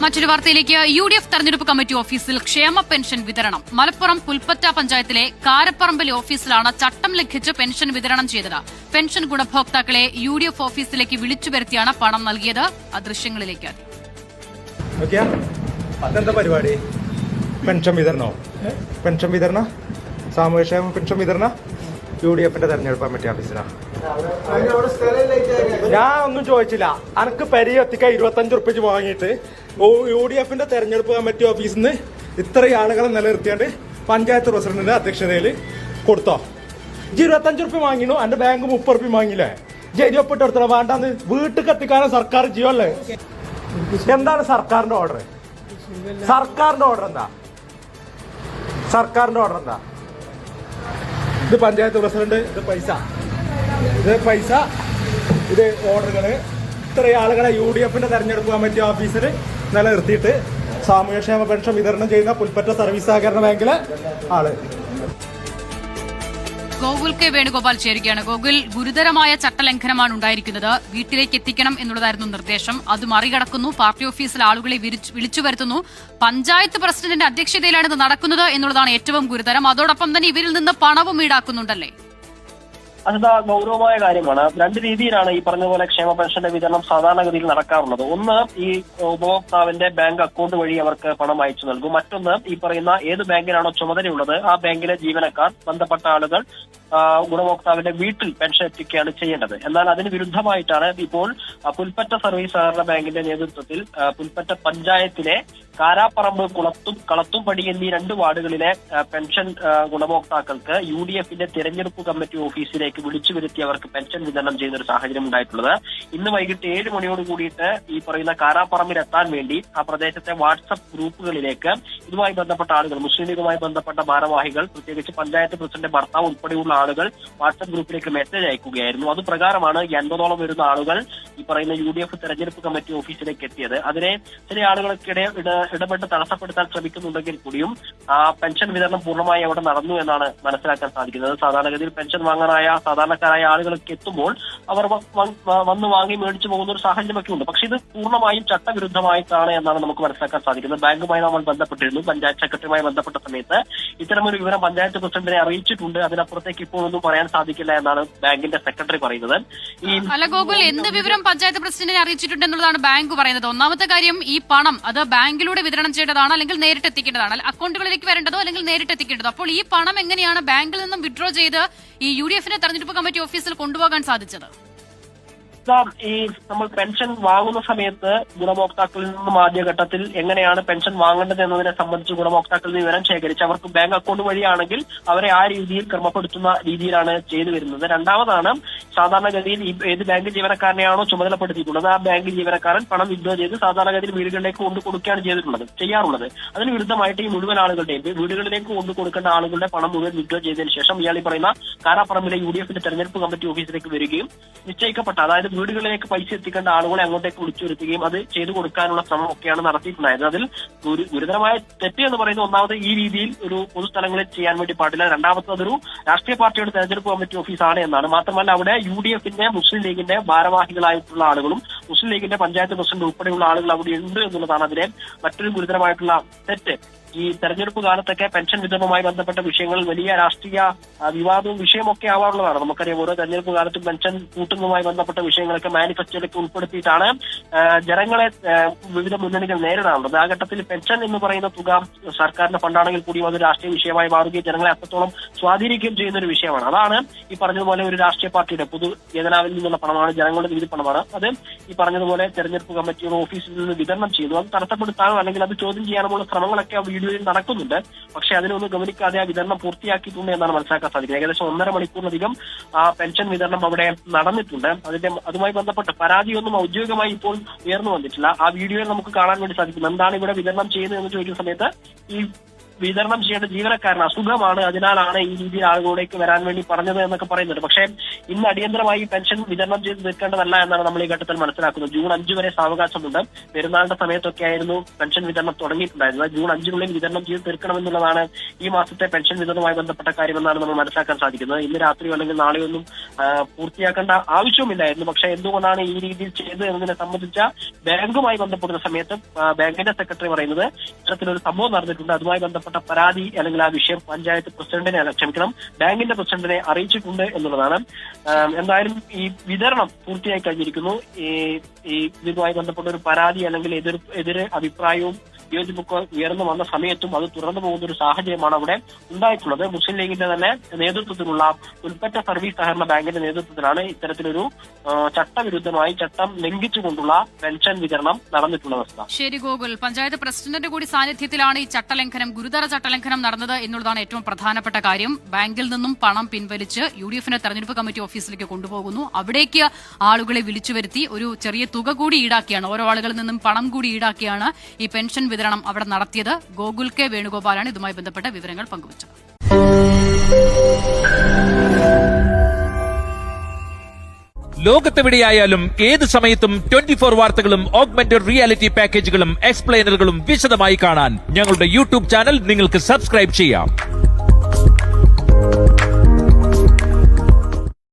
മറ്റൊരു വാർത്തയിലേക്ക്. UDF തെരഞ്ഞെടുപ്പ് കമ്മിറ്റി ഓഫീസിൽ ക്ഷേമ പെൻഷൻ വിതരണം. മലപ്പുറം പുൽപ്പറ്റ പഞ്ചായത്തിലെ കാരപ്പറമ്പിലെ ഓഫീസിലാണ് ചട്ടം ലംഘിച്ച് പെൻഷൻ വിതരണം ചെയ്തത്. പെൻഷൻ ഗുണഭോക്താക്കളെ UDF ഓഫീസിലേക്ക് വിളിച്ചു വരുത്തിയാണ് പണം നൽകിയത്. ദൃശ്യങ്ങളിലേക്ക് അതെന്താ പരിപാടി? പെൻഷൻ വിതരണോ? പെൻഷൻ വിതരണ സാമൂഹ്യക്ഷേമ പെൻഷൻ വിതരണ UDFന്റെ തെരഞ്ഞെടുപ്പ് കമ്മിറ്റി ഓഫീസിലാണ്. ഞാൻ ഒന്നും ചോദിച്ചില്ല. അനക്ക് പരിധി എത്തിക്കാൻ 25 ഉറുപ്പിച്ച് വാങ്ങിയിട്ട് UDFന്റെ തെരഞ്ഞെടുപ്പ് കമ്മിറ്റി ഓഫീസിൽ നിന്ന് ഇത്രയും ആളുകളെ നിലനിർത്തിയാണ്ട് പഞ്ചായത്ത് പ്രസിഡന്റിന്റെ അധ്യക്ഷതയിൽ കൊടുത്തോ? 25 ഉറുപ്പ്യ വാങ്ങിനു, എന്റെ ബാങ്ക് 30 ഉറുപ്പ്യ വാങ്ങിയില്ലേ? ജയിലിയൊപ്പിട്ട് എടുത്തോ? വേണ്ടാന്ന് വീട്ടിൽ എത്തിക്കാനും സർക്കാർ ജീവല്ലേ? എന്താണ് സർക്കാരിന്റെ ഓർഡർ? സർക്കാരിന്റെ ഓർഡർ എന്താ? സർക്കാരിന്റെ ഓർഡർ എന്താ? ഇത് പഞ്ചായത്ത് പ്രസിഡന്റ്, ഇത് പൈസ, ഇത് ഓർഡറുകള്. ഇത്രയും ആളുകളെ UDFന്റെ തെരഞ്ഞെടുപ്പ് കമ്മിറ്റി ഓഫീസിൽ നിലനിർത്തിയിട്ട് സാമൂഹ്യക്ഷേമ പെൻഷൻ വിതരണം ചെയ്യുന്ന പുൽപ്പറ്റ സർവീസ് സഹകരണ ബാങ്കിലെ ആള്. ഗോകുൽ കെ വേണുഗോപാൽ ചേരുകയാണ്. ഗോകുൽ, ഗുരുതരമായ ചട്ടലംഘനമാണ് ഉണ്ടായിരിക്കുന്നത്. വീട്ടിലേക്ക് എത്തിക്കണം എന്നുള്ളതായിരുന്നു നിർദ്ദേശം. അത് മറികടക്കുന്നു. പാർട്ടി ഓഫീസിൽ ആളുകളെ വിളിച്ചു വരുത്തുന്നു. പഞ്ചായത്ത് പ്രസിഡന്റിന്റെ അധ്യക്ഷതയിലാണ് ഇത് നടക്കുന്നത് എന്നുള്ളതാണ് ഏറ്റവും ഗുരുതരം. അതോടൊപ്പം തന്നെ ഇവരിൽ നിന്ന് പണവും ഈടാക്കുന്നുണ്ടല്ലേ? അത് ഗൗരവമായ കാര്യമാണ്. രണ്ട് രീതിയിലാണ് ഈ പറഞ്ഞ പോലെ ക്ഷേമ പെൻഷന്റെ വിതരണം സാധാരണഗതിയിൽ നടക്കാറുള്ളത്. ഒന്ന്, ഈ ഉപഭോക്താവിന്റെ ബാങ്ക് അക്കൗണ്ട് വഴി അവർക്ക് പണം അയച്ചു നൽകും. മറ്റൊന്ന്, ഈ പറയുന്ന ഏത് ബാങ്കിനാണോ ചുമതലയുള്ളത് ആ ബാങ്കിലെ ജീവനക്കാർ, ബന്ധപ്പെട്ട ആളുകൾ ഗുണഭോക്താവിന്റെ വീട്ടിൽ പെൻഷൻ എത്തിക്കുകയാണ് ചെയ്യേണ്ടത്. എന്നാൽ അതിന് വിരുദ്ധമായിട്ടാണ് ഇപ്പോൾ പുൽപ്പറ്റ സർവീസ് സഹകരണ ബാങ്കിന്റെ നേതൃത്വത്തിൽ പുൽപ്പറ്റ പഞ്ചായത്തിലെ കാരാപ്പറമ്പ്, കളത്തുംപടി എന്നീ 2 വാർഡുകളിലെ പെൻഷൻ ഗുണഭോക്താക്കൾക്ക് UDFന്റെ തിരഞ്ഞെടുപ്പ് കമ്മിറ്റി ഓഫീസിലേക്ക് വിളിച്ചു വരുത്തി അവർക്ക് പെൻഷൻ വിതരണം ചെയ്യുന്ന ഒരു സാഹചര്യം ഉണ്ടായിട്ടുള്ളത്. ഇന്ന് വൈകിട്ട് 7 മണിയോട് കൂടിയിട്ട് ഈ പറയുന്ന കാരാപ്പറമ്പിൽ എത്താൻ വേണ്ടി ആ പ്രദേശത്തെ വാട്സപ്പ് ഗ്രൂപ്പുകളിലേക്ക് ഇതുമായി ബന്ധപ്പെട്ട ആളുകൾ, മുസ്ലിം ലീഗുമായി ബന്ധപ്പെട്ട ഭാരവാഹികൾ, പ്രത്യേകിച്ച് പഞ്ചായത്ത് പ്രസിഡന്റ് ഭർത്താവ് ഉൾപ്പെടെയുള്ള ആളുകൾ വാട്സപ്പ് ഗ്രൂപ്പിലേക്ക് മെസ്സേജ് അയക്കുകയായിരുന്നു. അത് പ്രകാരമാണ് 80ഓളം വരുന്ന ആളുകൾ ഈ പറയുന്ന UDF തെരഞ്ഞെടുപ്പ് കമ്മിറ്റി ഓഫീസിലേക്ക് എത്തിയത്. അതിനെ ചില ആളുകൾക്കിടെ ഇടപെട്ട് തടസ്സപ്പെടുത്താൻ ശ്രമിക്കുന്നുണ്ടെങ്കിൽ കൂടിയും ആ പെൻഷൻ വിതരണം പൂർണ്ണമായി അവിടെ നടന്നു എന്നാണ് മനസ്സിലാക്കാൻ സാധിക്കുന്നത്. സാധാരണഗതിയിൽ പെൻഷൻ വാങ്ങാനായ സാധാരണക്കാരായ ആളുകളൊക്കെ എത്തുമ്പോൾ അവർ വന്ന് വാങ്ങി മേടിച്ചു പോകുന്ന ഒരു സാഹചര്യമൊക്കെ ഉണ്ട്. പക്ഷെ ഇത് പൂർണ്ണമായും ചട്ടവിരുദ്ധമായിട്ടാണ് എന്നാണ് നമുക്ക് മനസ്സിലാക്കാൻ സാധിക്കുന്നത്. ബാങ്കുമായി നമ്മൾ ബന്ധപ്പെട്ടിരുന്നു. പഞ്ചായത്ത് സെക്രട്ടറിയുമായി ബന്ധപ്പെട്ട സമയത്ത് ഇത്തരമൊരു വിവരം പഞ്ചായത്ത് പ്രസിഡന്റിനെ അറിയിച്ചിട്ടുണ്ട്. അതിനപ്പുറത്തേക്ക് ഇപ്പോൾ ഒന്നും പറയാൻ സാധിക്കില്ല എന്നാണ് ബാങ്കിന്റെ സെക്രട്ടറി പറയുന്നത്. അല്ല ഗോകുൽ, എന്ത് വിവരം പഞ്ചായത്ത് പ്രസിഡന്റിനെ അറിയിച്ചിട്ടുണ്ട് എന്നുള്ളതാണ് ബാങ്ക് പറയുന്നത്. ഒന്നാമത്തെ കാര്യം, ഈ പണം അത് ബാങ്കിലൂടെ വിതരണം ചെയ്യേണ്ടതാണ് അല്ലെങ്കിൽ നേരിട്ട് എത്തിക്കേണ്ടതാണ്? അക്കൗണ്ടുകളിലേക്ക് വരേണ്ടതോ അല്ലെങ്കിൽ നേരിട്ട് എത്തിക്കേണ്ടതോ? അപ്പോൾ ഈ പണം എങ്ങനെയാണ് ബാങ്കിൽ നിന്നും വിഡ്രോ ചെയ്ത് ഈ UDFന്റെ തെരഞ്ഞെടുപ്പ് കമ്മിറ്റി ഓഫീസിൽ കൊണ്ടുപോകാൻ സാധിച്ചത്? ഈ നമ്മൾ പെൻഷൻ വാങ്ങുന്ന സമയത്ത് ഗുണഭോക്താക്കളിൽ നിന്നും ആദ്യഘട്ടത്തിൽ എങ്ങനെയാണ് പെൻഷൻ വാങ്ങേണ്ടത് എന്നതിനെ സംബന്ധിച്ച് ഗുണഭോക്താക്കളിൽ വിവരം ശേഖരിച്ച് അവർക്ക് ബാങ്ക് അക്കൗണ്ട് വഴിയാണെങ്കിൽ അവരെ ആ രീതിയിൽ ക്രമപ്പെടുത്തുന്ന രീതിയിലാണ് ചെയ്തു വരുന്നത്. രണ്ടാമതാണ്, സാധാരണഗതിയിൽ ഏത് ബാങ്ക് ജീവനക്കാരനെയാണോ ചുമതലപ്പെടുത്തിയിട്ടുള്ളത് ആ ബാങ്ക് ജീവനക്കാരൻ പണം വിഡ്രോ ചെയ്ത് സാധാരണഗതിയിൽ വീടുകളിലേക്ക് കൊണ്ടു കൊടുക്കുകയാണ് ചെയ്യാറുള്ളത്. അതിന് വിരുദ്ധമായിട്ട് ഈ മുഴുവൻ ആളുകളുടെയും വീടുകളിലേക്ക് കൊണ്ടു കൊടുക്കേണ്ട ആളുകളുടെ പണം മുഴുവൻ വിഡ്രോ ചെയ്തതിനു ശേഷം ഇയാൾ ഈ പറയുന്ന കാരാപ്പറമ്പിലെ UDFന്റെ തെരഞ്ഞെടുപ്പ് കമ്മിറ്റി ഓഫീസിലേക്ക് വരികയും നിശ്ചയിക്കപ്പെട്ട, അതായത് വീടുകളിലേക്ക് പൈസ എത്തിക്കേണ്ട ആളുകളെ അങ്ങോട്ടേക്ക് വിളിച്ചു വരുത്തുകയും അത് ചെയ്തു കൊടുക്കാനുള്ള ശ്രമം ഒക്കെയാണ് നടത്തിയിട്ടുണ്ടായത്. അതിൽ ഗുരുതരമായ തെറ്റ് എന്ന് പറയുന്നത് ഒന്നാമത് ഈ രീതിയിൽ ഒരു പൊതുസ്ഥലങ്ങളിൽ ചെയ്യാൻ വേണ്ടി പാടില്ല. രണ്ടാമത് അതൊരു രാഷ്ട്രീയ പാർട്ടിയുടെ തെരഞ്ഞെടുപ്പ് കമ്മിറ്റി ഓഫീസാണ് എന്നാണ്. മാത്രമല്ല അവിടെ UDFന്റെ മുസ്ലിം ലീഗിന്റെ ഭാരവാഹികളായിട്ടുള്ള ആളുകളും മുസ്ലിം ലീഗിന്റെ പഞ്ചായത്ത് പ്രസിഡന്റ് ഉൾപ്പെടെയുള്ള ആളുകൾ അവിടെ ഉണ്ട് എന്നുള്ളതാണ് അതിലെ മറ്റൊരു ഗുരുതരമായിട്ടുള്ള തെറ്റ്. ഈ തെരഞ്ഞെടുപ്പ് കാലത്തൊക്കെ പെൻഷൻ വിതരണവുമായി ബന്ധപ്പെട്ട വിഷയങ്ങളിൽ വലിയ രാഷ്ട്രീയ വിവാദവും വിഷയമൊക്കെ ആവാറുള്ളതാണ്. നമുക്കറിയാം, ഓരോ തെരഞ്ഞെടുപ്പ് കാലത്തും പെൻഷൻ കൂട്ടുന്നതുമായി ബന്ധപ്പെട്ട വിഷയങ്ങളൊക്കെ മാനിഫെസ്റ്റോയിലേക്ക് ഉൾപ്പെടുത്തിയിട്ടാണ് ജനങ്ങളെ വിവിധ മുന്നണികൾ നേരിടാറുള്ളത്. ആ ഘട്ടത്തിൽ പെൻഷൻ എന്ന് പറയുന്ന തുക സർക്കാരിന്റെ ഫണ്ടാണെങ്കിൽ കൂടിയും അത് രാഷ്ട്രീയ വിഷയമായി മാറുകയും ജനങ്ങളെ അത്രത്തോളം സ്വാധീനിക്കുകയും ചെയ്യുന്ന ഒരു വിഷയമാണ്. അതാണ് ഈ പറഞ്ഞതുപോലെ ഒരു രാഷ്ട്രീയ പാർട്ടിയുടെ പൊതു ഖജനാവിൽ നിന്നുള്ള പണമാണ്, ജനങ്ങളുടെ നികുതി പണമാണ്. അത് ഈ പറഞ്ഞതുപോലെ തെരഞ്ഞെടുപ്പ് കമ്മിറ്റിയുടെ ഓഫീസിൽ നിന്ന് വിതരണം ചെയ്യുന്നു. അത് തടസ്സപ്പെടുത്താനോ അല്ലെങ്കിൽ അത് ചോദ്യം ചെയ്യാനുമുള്ള ശ്രമങ്ങളൊക്കെ വീഡിയോയിൽ നടക്കുന്നുണ്ട്. പക്ഷെ അതിനൊന്നും ഗവനിക്കാതെ ആ വിതരണം പൂർത്തിയാക്കിയിട്ടുണ്ട് എന്നാണ് മനസ്സിലാക്കാൻ സാധിക്കുന്നത്. ഏകദേശം 1.5 മണിക്കൂറിലധികം ആ പെൻഷൻ വിതരണം അവിടെ നടന്നിട്ടുണ്ട്. അതുമായി ബന്ധപ്പെട്ട് പരാതിയൊന്നും ഔദ്യോഗികമായി ഇപ്പോൾ ഉയർന്നു വന്നിട്ടില്ല. ആ വീഡിയോയിൽ നമുക്ക് കാണാൻ വേണ്ടി സാധിക്കും. എന്താണ് ഇവിടെ വിതരണം ചെയ്യുന്നത് എന്ന് ചോദിക്കുന്ന സമയത്ത് ഈ വിതരണം ചെയ്യേണ്ട ജീവനക്കാരന് അസുഖമാണ്, അതിനാലാണ് ഈ രീതിയിൽ ആളുകളിലേക്ക് വരാൻ വേണ്ടി പറഞ്ഞത് എന്നൊക്കെ പറയുന്നുണ്ട്. പക്ഷേ ഇന്ന് അടിയന്തരമായി പെൻഷൻ വിതരണം ചെയ്ത് തീർക്കേണ്ടതല്ല എന്നാണ് നമ്മൾ ഈ ഘട്ടത്തിൽ മനസ്സിലാക്കുന്നത്. ജൂൺ 5 വരെ സാവകാശമുണ്ട്. പെരുന്നാളിന്റെ സമയത്തൊക്കെ ആയിരുന്നു പെൻഷൻ വിതരണം തുടങ്ങിയിട്ടുണ്ടായിരുന്നത്. ജൂൺ 5 വിതരണം ചെയ്ത് തീർക്കണമെന്നുള്ളതാണ് ഈ മാസത്തെ പെൻഷൻ വിതരണവുമായി ബന്ധപ്പെട്ട കാര്യമെന്നാണ് നമ്മൾ മനസ്സിലാക്കാൻ സാധിക്കുന്നത്. ഇന്ന് രാത്രിയോ അല്ലെങ്കിൽ നാളെയൊന്നും പൂർത്തിയാക്കേണ്ട ആവശ്യവുമില്ലായിരുന്നു. പക്ഷേ എന്തുകൊണ്ടാണ് ഈ രീതിയിൽ ചെയ്തത് എന്നതിനെ സംബന്ധിച്ച ബാങ്കുമായി ബന്ധപ്പെടുന്ന സമയത്ത് ബാങ്കിന്റെ സെക്രട്ടറി പറയുന്നത് ഇത്തരത്തിലൊരു സംഭവം നടന്നിട്ടുണ്ട്, അതുമായി ബന്ധപ്പെട്ട പരാതി അല്ലെങ്കിൽ ആ വിഷയം പഞ്ചായത്ത് പ്രസിഡന്റിനെ ബാങ്കിന്റെ പ്രസിഡന്റിനെ അറിയിച്ചിട്ടുണ്ട് എന്നുള്ളതാണ്. എന്തായാലും ഈ വിതരണം പൂർത്തിയായി കഴിഞ്ഞിരിക്കുന്നു. ഈ ഇതുമായി ബന്ധപ്പെട്ട ഒരു പരാതി അല്ലെങ്കിൽ എതിർ അഭിപ്രായവും വിയോജിപ്പൊക്കെ ഉയർന്നു വന്ന സമയത്തും അത് തുടർന്നു പോകുന്ന ഒരു സാഹചര്യമാണ് അവിടെ ഉണ്ടായിട്ടുള്ളത്. മുസ്ലിം ലീഗിന്റെ തന്നെ നേതൃത്വത്തിലുള്ള ഉൾപ്പറ്റ സർവീസ് സഹകരണ ബാങ്കിന്റെ നേതൃത്വത്തിലാണ് ഇത്തരത്തിലൊരു ചട്ടവിരുദ്ധമായി ചട്ടം ലംഘിച്ചുകൊണ്ടുള്ള പെൻഷൻ വിതരണം നടന്നിട്ടുള്ള അവസ്ഥ. ശരി ഗോകുൽ, പഞ്ചായത്ത് പ്രസിഡന്റിന്റെ കൂടി സാന്നിധ്യത്തിലാണ് ഈ ചട്ടലംഘനം, ഗുരുതര ചട്ടലംഘനം നടന്നത് എന്നുള്ളതാണ് ഏറ്റവും പ്രധാനപ്പെട്ട കാര്യം. ബാങ്കിൽ നിന്നും പണം പിൻവലിച്ച് UDF-ന്റെ തെരഞ്ഞെടുപ്പ് കമ്മിറ്റി ഓഫീസിലേക്ക് കൊണ്ടുപോകുന്നു. അവിടേക്ക് ആളുകളെ വിളിച്ചു വരുത്തി ഒരു ചെറിയ തുക കൂടി ഈടാക്കിയാണ്, ഓരോ ആളുകളിൽ നിന്നും പണം കൂടി ഈടാക്കിയാണ് ഈ പെൻഷൻ വിതരണം അവിടെ നടത്തിയത്. ഗോകുൽ കെ വേണുഗോപാലാണ് ഇതുമായി ബന്ധപ്പെട്ട വിവരങ്ങൾ പങ്കുവച്ചത്. ലോകത്തെവിടെയായാലും ഏത് സമയത്തും 24 വാർത്തകളും ഓഗ്മെന്റഡ് റിയാലിറ്റി പാക്കേജുകളും എക്സ്പ്ലെയിനറുകളും വിശദമായി കാണാൻ ഞങ്ങളുടെ YouTube ചാനൽ നിങ്ങൾക്ക് സബ്സ്ക്രൈബ് ചെയ്യാം.